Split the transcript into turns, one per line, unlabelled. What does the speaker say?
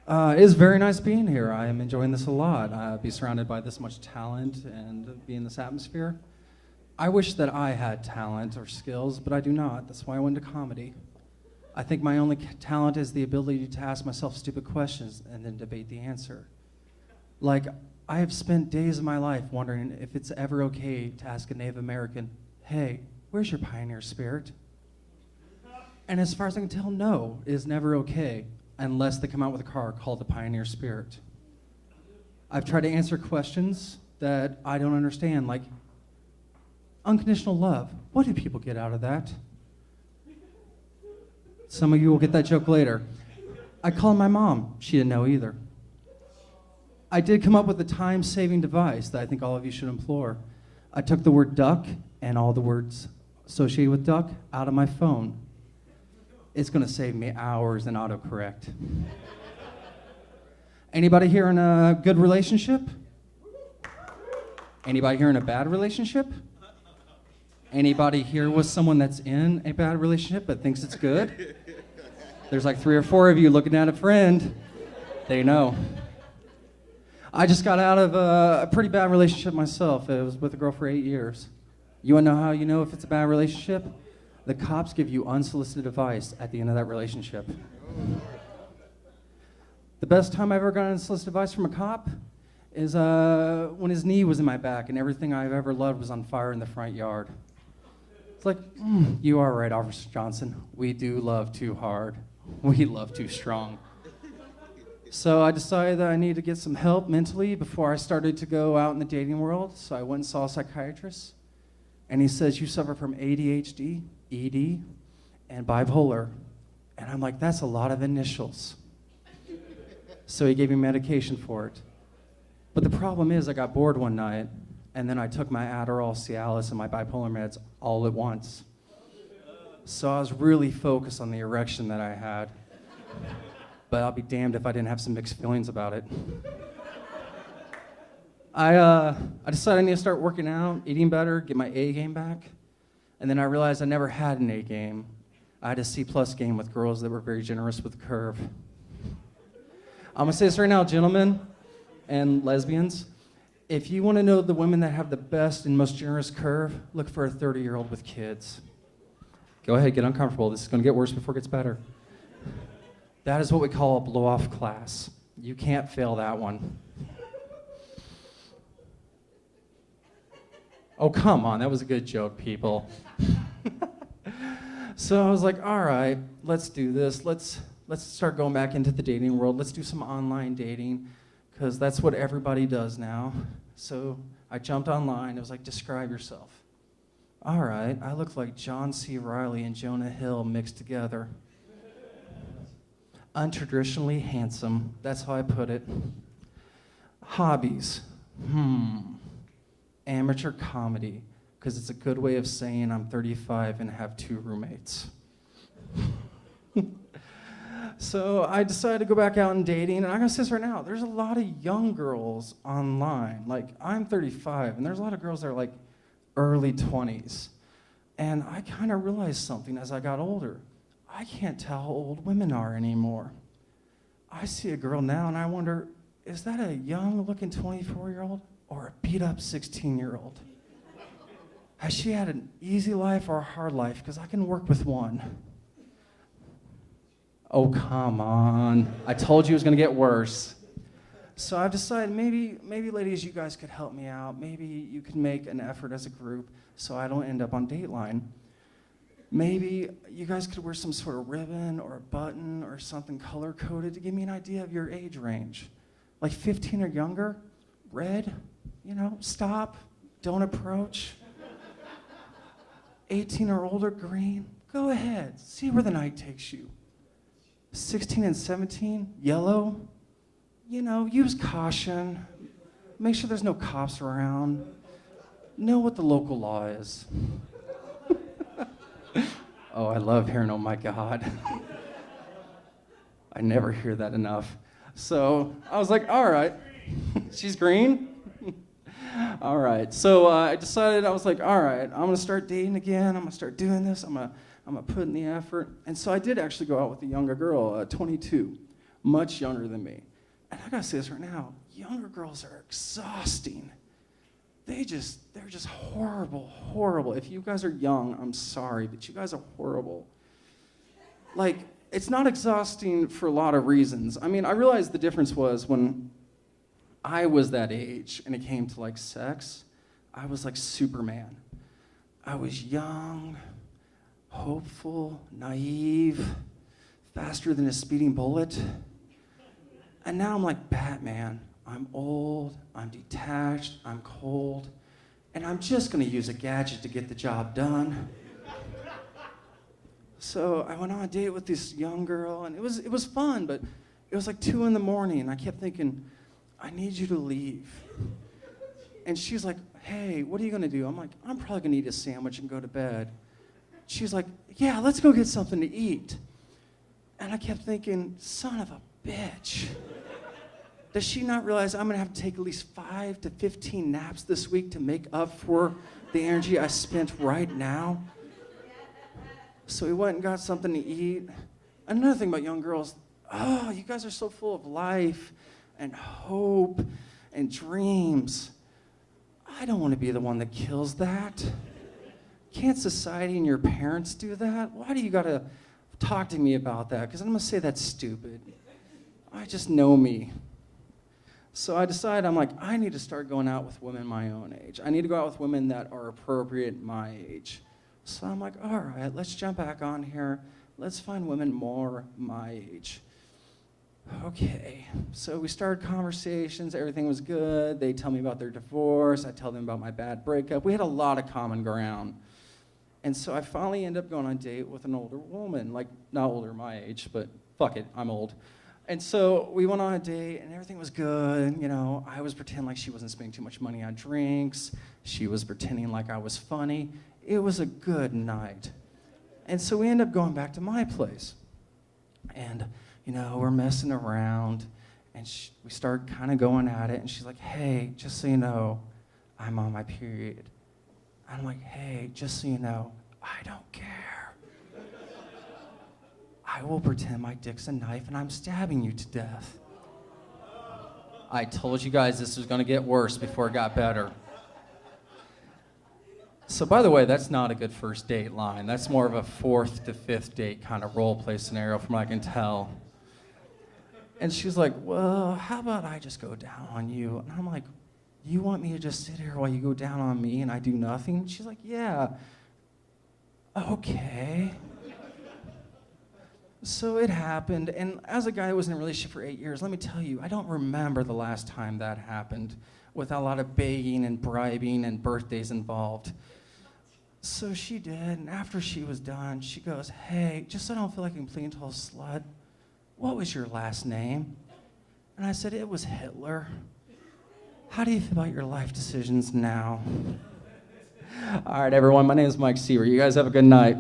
It is very nice being here. I am enjoying this a lot. Be surrounded by this much talent and be in this atmosphere. I wish that I had talent or skills, but I do not. That's why I went into comedy. I think my only talent is the ability to ask myself stupid questions and then debate the answer. Like, I have spent days of my life wondering if it's ever okay to ask a Native American, hey, where's your pioneer spirit? And as far as I can tell, no, it is never okay unless they come out with a car called the Pioneer Spirit. I've tried to answer questions that I don't understand, like unconditional love. What do people get out of that? Some of you will get that joke later. I called my mom. She didn't know either. I did come up with a time-saving device that I think all of you should employ. I took the word duck and all the words associated with duck out of my phone. It's going to save me hours in autocorrect. Anybody here in a good relationship? Anybody here in a bad relationship? Anybody here with someone that's in a bad relationship but thinks it's good? There's like 3 or 4 of you looking at a friend. They know. I just got out of a pretty bad relationship myself. I was with a girl for 8 years. You want to know how you know if it's a bad relationship? The cops give you unsolicited advice at the end of that relationship. The best time I've ever gotten unsolicited advice from a cop is when his knee was in my back and everything I've ever loved was on fire in the front yard. It's like, you are right, Officer Johnson. We do love too hard. We love too strong. So I decided that I needed to get some help mentally before I started to go out in the dating world. So I went and saw a psychiatrist. And he says, you suffer from ADHD, ED, and bipolar. And I'm like, that's a lot of initials. So he gave me medication for it. But the problem is I got bored one night, and then I took my Adderall, Cialis, and my bipolar meds all at once. So I was really focused on the erection that I had. But I'll be damned if I didn't have some mixed feelings about it. I decided I need to start working out, eating better, get my A game back. And then I realized I never had an A game. I had a C+ game with girls that were very generous with the curve. I'm gonna say this right now, gentlemen and lesbians. If you wanna know the women that have the best and most generous curve, look for a 30-year-old with kids. Go ahead, get uncomfortable. This is gonna get worse before it gets better. That is what we call a blow-off class. You can't fail that one. Oh, come on, that was a good joke, people. So I was like, all right, let's do this. Let's start going back into the dating world. Let's do some online dating, because that's what everybody does now. So I jumped online. It was like, describe yourself. All right, I look like John C. Reilly and Jonah Hill mixed together. Untraditionally handsome. That's how I put it. Hobbies. Amateur comedy, because it's a good way of saying I'm 35 and have 2 roommates. So I decided to go back out and dating, and I'm gonna say this right now, there's a lot of young girls online. Like, I'm 35, and there's a lot of girls that are like early 20s. And I kind of realized something as I got older. I can't tell how old women are anymore. I see a girl now, and I wonder, is that a young-looking 24-year-old? Or a beat-up 16-year-old? Has she had an easy life or a hard life? Because I can work with one. Oh, come on. I told you it was going to get worse. So I've decided maybe ladies, you guys could help me out. Maybe you could make an effort as a group so I don't end up on Dateline. Maybe you guys could wear some sort of ribbon or a button or something color-coded to give me an idea of your age range. Like 15 or younger? Red? Stop, don't approach. 18 or older, green. Go ahead, see where the night takes you. 16 and 17, yellow. Use caution. Make sure there's no cops around. Know what the local law is. Oh, I love hearing, oh my God. I never hear that enough. So I was like, all right, she's green. All right, so I decided, I was like, all right, I'm gonna start dating again. I'm gonna start doing this. I'm gonna put in the effort. And so I did actually go out with a younger girl, 22. much younger than me. And I gotta say this right now, younger girls are exhausting. They're just horrible, horrible. If you guys are young, I'm sorry, but you guys are horrible. Like, it's not exhausting for a lot of reasons. I mean, I realized the difference was when I was that age and it came to like sex, I was like Superman. I was young, hopeful, naive, faster than a speeding bullet. And now I'm like Batman. I'm old, I'm detached, I'm cold, and I'm just gonna use a gadget to get the job done. So I went on a date with this young girl, and it was fun, but it was like 2 a.m, and I kept thinking, I need you to leave. And she's like, hey, what are you gonna do? I'm like, I'm probably gonna eat a sandwich and go to bed. She's like, yeah, let's go get something to eat. And I kept thinking, son of a bitch. Does she not realize I'm gonna have to take at least 5 to 15 naps this week to make up for the energy I spent right now? So we went and got something to eat. Another thing about young girls, oh, you guys are so full of life and hope and dreams. I don't want to be the one that kills that. Can't society and your parents do that? Why do you gotta talk to me about that? Because I'm gonna say that's stupid. I just know me. So I decided, I'm like, I need to start going out with women my own age. I need to go out with women that are appropriate my age. So I'm like, all right, let's jump back on here. Let's find women more my age. Okay, so we started conversations, everything was good. They tell me about their divorce, I tell them about my bad breakup. We had a lot of common ground. And so I finally end up going on a date with an older woman, like not older my age, but fuck it, I'm old. And so we went on a date, and everything was good. You know, I was pretending like she wasn't spending too much money on drinks. She was pretending like I was funny. It was a good night. And so we ended up going back to my place. And, you know, we're messing around, and we start kind of going at it, and she's like, hey, just so you know, I'm on my period. I'm like, hey, just so you know, I don't care. I will pretend my dick's a knife and I'm stabbing you to death. I told you guys this was gonna get worse before it got better. So by the way, that's not a good first date line. That's more of a 4th to 5th date kind of role play scenario from what I can tell. And she's like, well, how about I just go down on you? And I'm like, you want me to just sit here while you go down on me and I do nothing? She's like, yeah. Okay. So it happened, and as a guy that was in a relationship for 8 years, let me tell you, I don't remember the last time that happened without a lot of begging and bribing and birthdays involved. So she did, and after she was done, she goes, hey, just so I don't feel like I'm pleading to a slut, what was your last name? And I said, it was Hitler. How do you feel about your life decisions now? All right, everyone, my name is Mike Siebert. You guys have a good night.